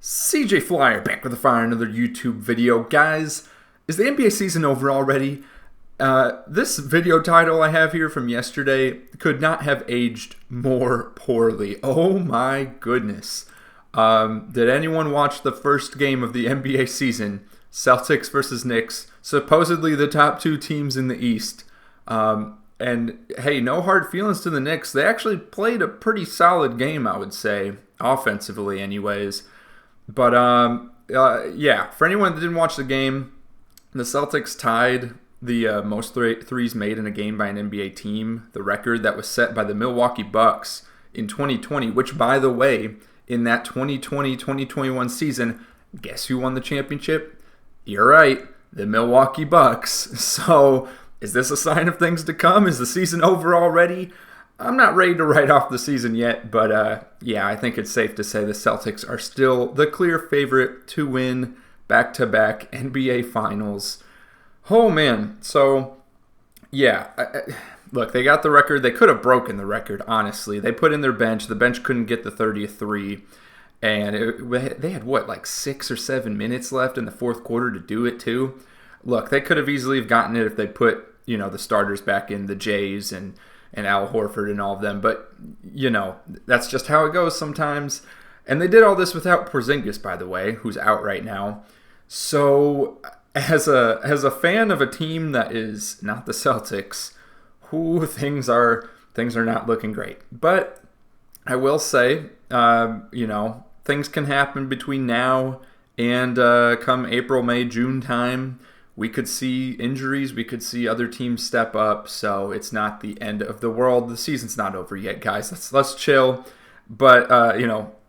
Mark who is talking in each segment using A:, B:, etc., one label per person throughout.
A: CJ Flyer back with a fire another YouTube video. Guys, is the NBA season over already? This video title I have here from yesterday could not have aged more poorly. Oh my goodness. Did anyone watch the first game of the NBA season? Celtics versus Knicks, supposedly the top two teams in the East. And hey, no hard feelings to the Knicks. They actually played a pretty solid game, I would say, offensively anyways. But yeah, for anyone that didn't watch the game, the Celtics tied the most threes made in a game by an NBA team, the record that was set by the Milwaukee Bucks in 2020, which, by the way, in that 2020-2021 season, guess who won the championship? You're right, the Milwaukee Bucks. So is this a sign of things to come? Is the season over already? I'm not ready to write off the season yet, but yeah, I think it's safe to say the Celtics are still the clear favorite to win back-to-back NBA Finals. Oh, man. So, yeah, look, they got the record. They could have broken the record, honestly. They put in their bench. The bench couldn't get the 30th three, and they had, like 6 or 7 minutes left in the fourth quarter to do it, too. Look, they could have easily have gotten it if they put, the starters back in, the Jays and Al Horford and all of them. But, that's just how it goes sometimes. And they did all this without Porzingis, by the way, who's out right now. So as a fan of a team that is not the Celtics, things are not looking great. But I will say, things can happen between now and come April, May, June time. We could see injuries. We could see other teams step up. So it's not the end of the world. The season's not over yet, guys. Let's chill. But,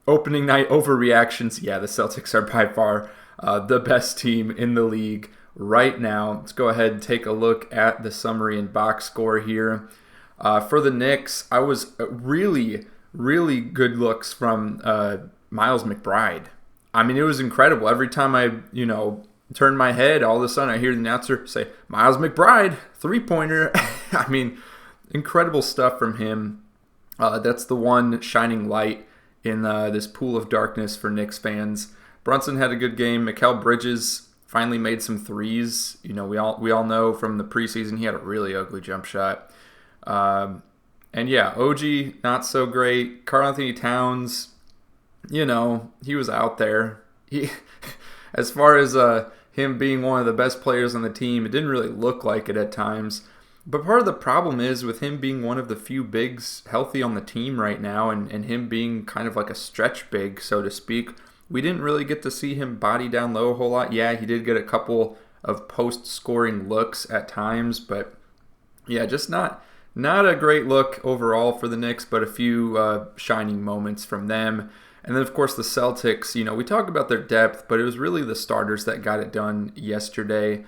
A: opening night overreactions. Yeah, the Celtics are by far the best team in the league right now. Let's go ahead and take a look at the summary and box score here. For the Knicks, I was really, really good looks from Miles McBride. I mean, it was incredible. Every time I, turn my head, all of a sudden I hear the announcer say, Miles McBride, three-pointer. I mean, incredible stuff from him. That's the one shining light in this pool of darkness for Knicks fans. Brunson had a good game. Mikal Bridges finally made some threes. We all know from the preseason he had a really ugly jump shot. And yeah, OG, not so great. Karl-Anthony Towns, he was out there. As far as him being one of the best players on the team, it didn't really look like it at times. But part of the problem is with him being one of the few bigs healthy on the team right now and him being kind of like a stretch big, so to speak, we didn't really get to see him body down low a whole lot. Yeah, he did get a couple of post-scoring looks at times, but yeah, just not a great look overall for the Knicks, but a few shining moments from them. And then, of course, the Celtics, we talk about their depth, but it was really the starters that got it done yesterday.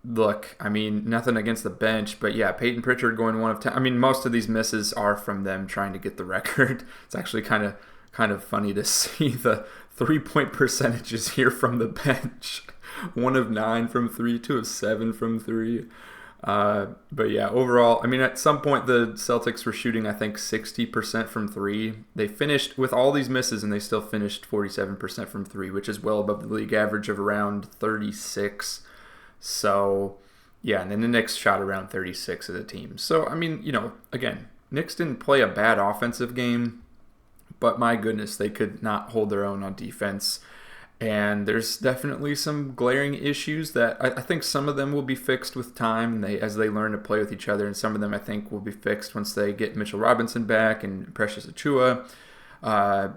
A: Look, I mean, nothing against the bench, but yeah, Peyton Pritchard going 1 of 10. I mean, most of these misses are from them trying to get the record. It's actually kind of funny to see the 3-point percentages here from the bench. 1 of 9 from 3, 2 of 7 from 3. But yeah, overall, I mean, at some point the Celtics were shooting, I think, 60% from 3. They finished with all these misses, and they still finished 47% from 3, which is well above the league average of around 36. So, yeah, and then the Knicks shot around 36 as a team. So, I mean, again, Knicks didn't play a bad offensive game, but my goodness, they could not hold their own on defense. And there's definitely some glaring issues that I think some of them will be fixed with time as they learn to play with each other, and some of them I think will be fixed once they get Mitchell Robinson back and Precious Achiuwa,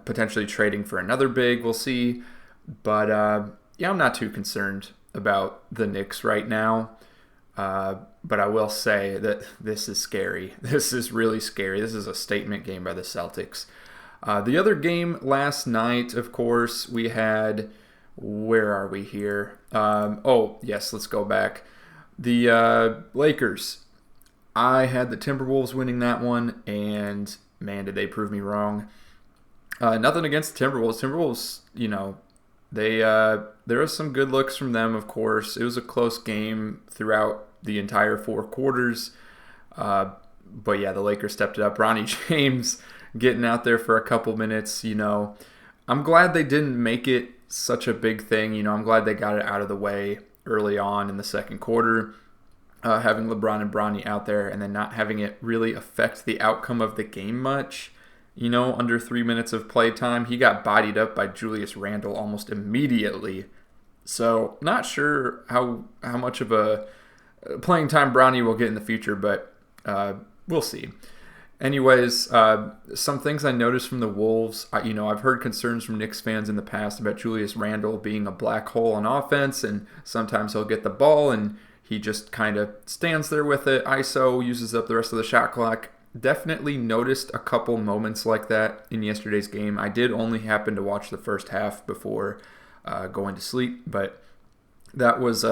A: potentially trading for another big, we'll see. But yeah, I'm not too concerned about the Knicks right now. But I will say that this is scary. This is really scary. This is a statement game by the Celtics. The other game last night, of course, we had, where are we here? Oh, yes, let's go back. The Lakers. I had the Timberwolves winning that one, and man, did they prove me wrong. Nothing against the Timberwolves. Timberwolves, there was some good looks from them, of course. It was a close game throughout the entire 4 quarters. But yeah, the Lakers stepped it up. Ronnie James getting out there for a couple minutes, I'm glad they didn't make it such a big thing. I'm glad they got it out of the way early on in the second quarter, having LeBron and Bronny out there and then not having it really affect the outcome of the game much. Under 3 minutes of play time, he got bodied up by Julius Randle almost immediately. So not sure how much of a playing time Bronny will get in the future, but we'll see. Anyways, some things I noticed from the Wolves, I've heard concerns from Knicks fans in the past about Julius Randle being a black hole on offense, and sometimes he'll get the ball and he just kind of stands there with it, ISO, uses up the rest of the shot clock. Definitely noticed a couple moments like that in yesterday's game. I did only happen to watch the first half before going to sleep, but that was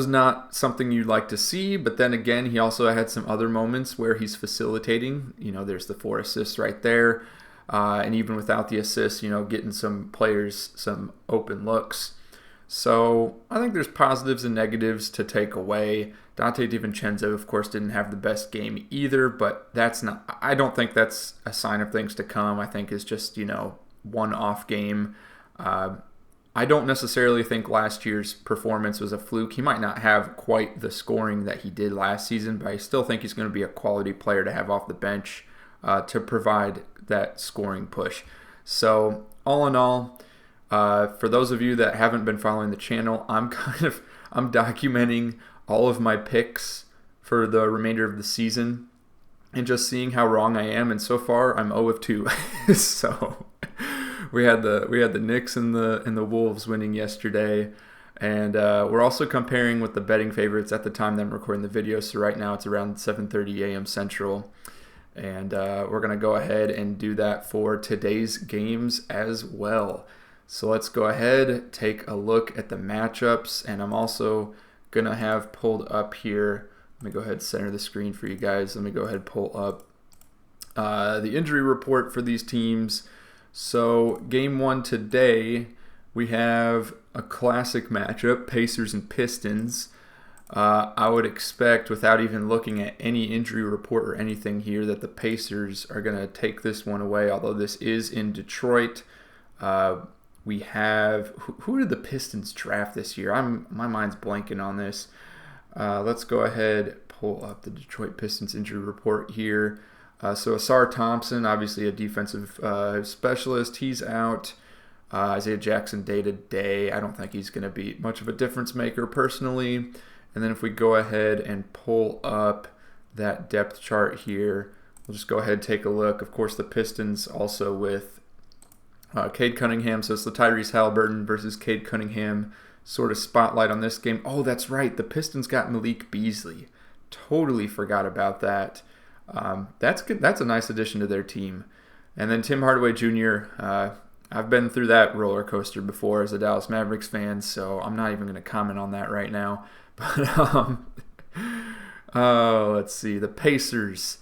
A: not something you'd like to see. But then again, he also had some other moments where he's facilitating. There's the 4 assists right there. And even without the assists, getting some players some open looks. So I think there's positives and negatives to take away. Dante DiVincenzo, of course, didn't have the best game either, but I don't think that's a sign of things to come. I think it's just, one off game. I don't necessarily think last year's performance was a fluke. He might not have quite the scoring that he did last season, but I still think he's going to be a quality player to have off the bench to provide that scoring push. So all in all, for those of you that haven't been following the channel, I'm documenting all of my picks for the remainder of the season and just seeing how wrong I am. And so far, I'm 0 of 2. So we had the Knicks and the Wolves winning yesterday, and we're also comparing with the betting favorites at the time that I'm recording the video. So right now it's around 7:30 a.m. Central, and we're gonna go ahead and do that for today's games as well. So let's go ahead, take a look at the matchups, and I'm also gonna have pulled up here. Let me go ahead and center the screen for you guys. Let me go ahead and pull up the injury report for these teams. So game 1 today, we have a classic matchup, Pacers and Pistons. I would expect, without even looking at any injury report or anything here, that the Pacers are going to take this one away, although this is in Detroit. We have, who did the Pistons draft this year? My mind's blanking on this. Let's go ahead, pull up the Detroit Pistons injury report here. So Asar Thompson, obviously a defensive specialist, he's out. Isaiah Jackson day-to-day, I don't think he's going to be much of a difference maker personally. And then if we go ahead and pull up that depth chart here, we'll just go ahead and take a look. Of course, the Pistons also with Cade Cunningham, so it's the Tyrese Halliburton versus Cade Cunningham sort of spotlight on this game. Oh, that's right, the Pistons got Malik Beasley. Totally forgot about that. That's good. That's a nice addition to their team. And then Tim Hardaway Jr., I've been through that roller coaster before as a Dallas Mavericks fan, so I'm not even going to comment on that right now. But let's see, the Pacers.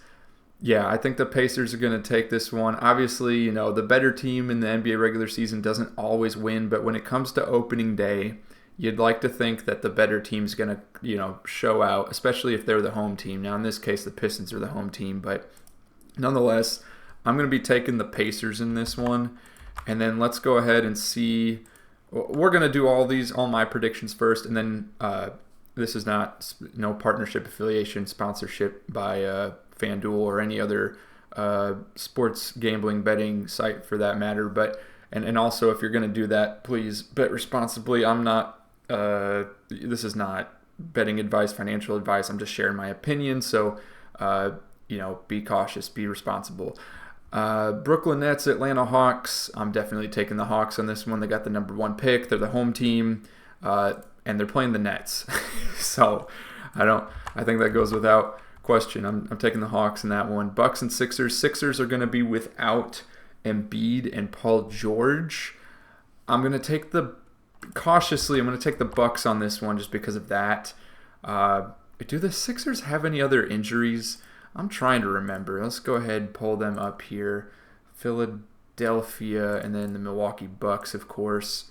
A: Yeah, I think the Pacers are going to take this one. Obviously, the better team in the NBA regular season doesn't always win, but when it comes to opening day, you'd like to think that the better team's going to, show out, especially if they're the home team. Now, in this case, the Pistons are the home team, but nonetheless, I'm going to be taking the Pacers in this one. And then let's go ahead and see. We're going to do all my predictions first, and then this is no partnership, affiliation, sponsorship by FanDuel or any other sports gambling betting site for that matter. But and also, if you're going to do that, please bet responsibly. I'm not. This is not betting advice, financial advice. I'm just sharing my opinion. So, be cautious, be responsible. Brooklyn Nets, Atlanta Hawks. I'm definitely taking the Hawks on this one. They got the number 1 pick. They're the home team, and they're playing the Nets. So, I think that goes without question. I'm taking the Hawks in that one. Bucks and Sixers. Sixers are going to be without Embiid and Paul George. I'm going to take the Bucks on this one just because of that. Do the Sixers have any other injuries? I'm trying to remember. Let's go ahead and pull them up here. Philadelphia and then the Milwaukee Bucks, of course.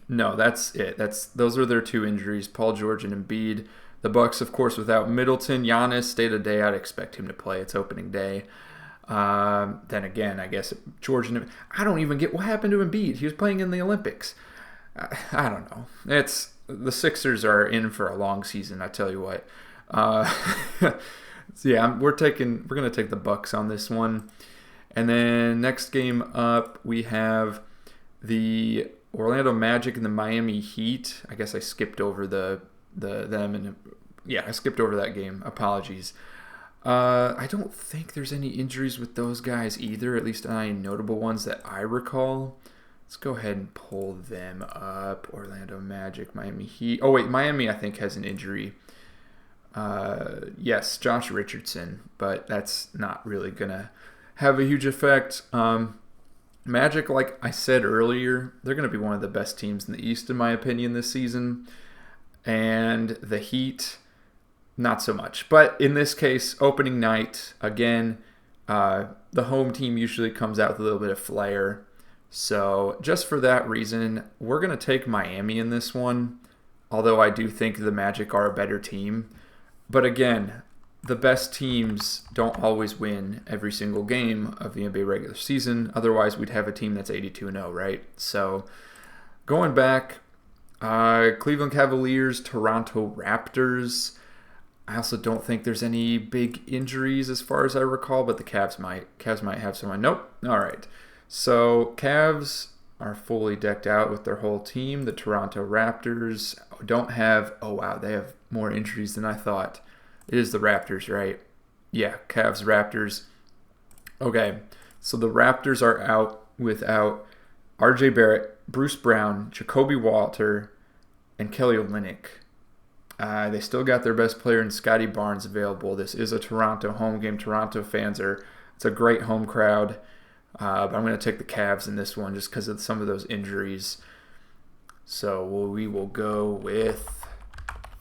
A: No, that's it. Those are their 2 injuries, Paul George and Embiid. The Bucks, of course, without Middleton. Giannis, day-to-day, I'd expect him to play. It's opening day. Then again, I guess Georgia. I don't even get what happened to Embiid. He was playing in the Olympics. I don't know. It's the Sixers are in for a long season. I tell you what. So yeah, we're gonna take the Bucks on this one. And then next game up, we have the Orlando Magic and the Miami Heat. I guess I skipped over I skipped over that game. Apologies. I don't think there's any injuries with those guys either, at least any notable ones that I recall. Let's go ahead and pull them up. Orlando Magic, Miami Heat. Oh, wait, Miami I think has an injury. Yes, Josh Richardson, but that's not really going to have a huge effect. Magic, like I said earlier, they're going to be one of the best teams in the East, in my opinion, this season. And the Heat, not so much. But in this case, opening night, again, the home team usually comes out with a little bit of flair. So just for that reason, we're going to take Miami in this one, although I do think the Magic are a better team. But again, the best teams don't always win every single game of the NBA regular season. Otherwise, we'd have a team that's 82-0, right? So going back, Cleveland Cavaliers, Toronto Raptors. I also don't think there's any big injuries as far as I recall, but the Cavs might. Cavs might have someone. Nope. All right. So Cavs are fully decked out with their whole team. The Toronto Raptors don't have... Oh, wow. They have more injuries than I thought. It is the Raptors, right? Yeah, Cavs, Raptors. Okay. So the Raptors are out without RJ Barrett, Bruce Brown, Jacoby Walter, and Kelly Olynyk. They still got their best player in Scotty Barnes available. This is a Toronto home game. Toronto fans it's a great home crowd. But I'm going to take the Cavs in this one just because of some of those injuries. So we will go with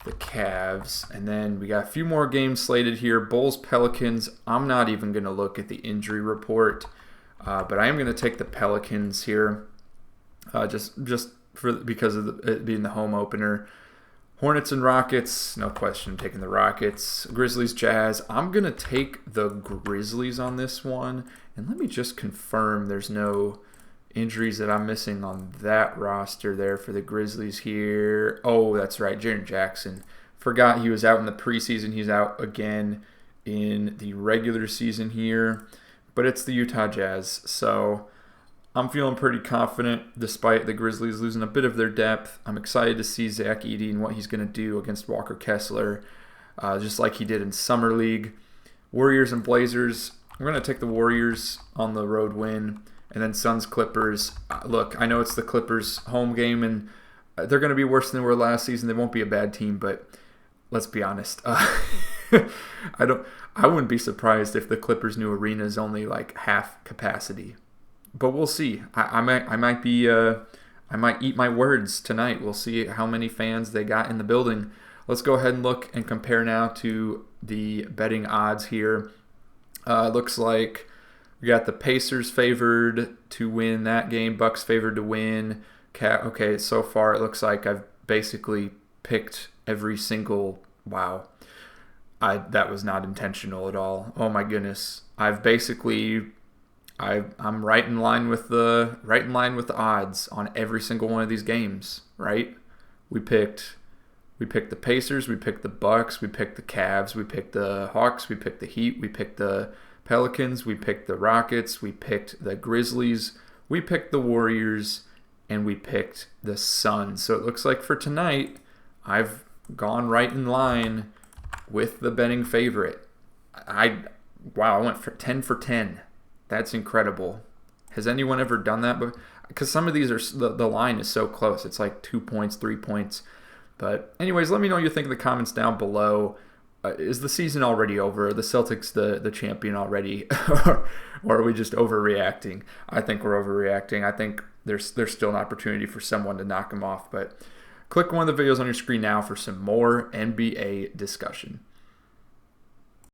A: the Cavs. And then we got a few more games slated here. Bulls, Pelicans. I'm not even going to look at the injury report. But I am going to take the Pelicans here. Just because of it being the home opener. Hornets and Rockets, no question, I'm taking the Rockets. Grizzlies, Jazz, I'm going to take the Grizzlies on this one. And let me just confirm there's no injuries that I'm missing on that roster there for the Grizzlies here. Oh, that's right, Jaren Jackson. Forgot he was out in the preseason. He's out again in the regular season here. But it's the Utah Jazz, so I'm feeling pretty confident despite the Grizzlies losing a bit of their depth. I'm excited to see Zach Edey and what he's going to do against Walker Kessler, just like he did in Summer League. Warriors and Blazers. We're going to take the Warriors on the road win. And then Suns, Clippers. Look, I know it's the Clippers home game, and they're going to be worse than they were last season. They won't be a bad team, but let's be honest. I wouldn't be surprised if the Clippers' new arena is only like half capacity. But we'll see. I might eat my words tonight. We'll see how many fans they got in the building. Let's go ahead and look and compare now to the betting odds here. Looks like we got the Pacers favored to win that game. Bucks favored to win. Okay, so far it looks like I've basically picked every single... Wow. That was not intentional at all. Oh my goodness. I'm right in line with the odds on every single one of these games, right? We picked the Pacers, we picked the Bucks, we picked the Cavs, we picked the Hawks, we picked the Heat, we picked the Pelicans, we picked the Rockets, we picked the Grizzlies, we picked the Warriors, and we picked the Suns. So it looks like for tonight, I've gone right in line with the betting favorite. I went for 10 for 10. That's incredible. Has anyone ever done that? Because some of these are the line is so close. It's like 2 points, 3 points. But anyways, let me know what you think in the comments down below. Is the season already over? Are the Celtics the champion already? Or are we just overreacting? I think we're overreacting. I think there's still an opportunity for someone to knock them off. But click one of the videos on your screen now for some more NBA discussion.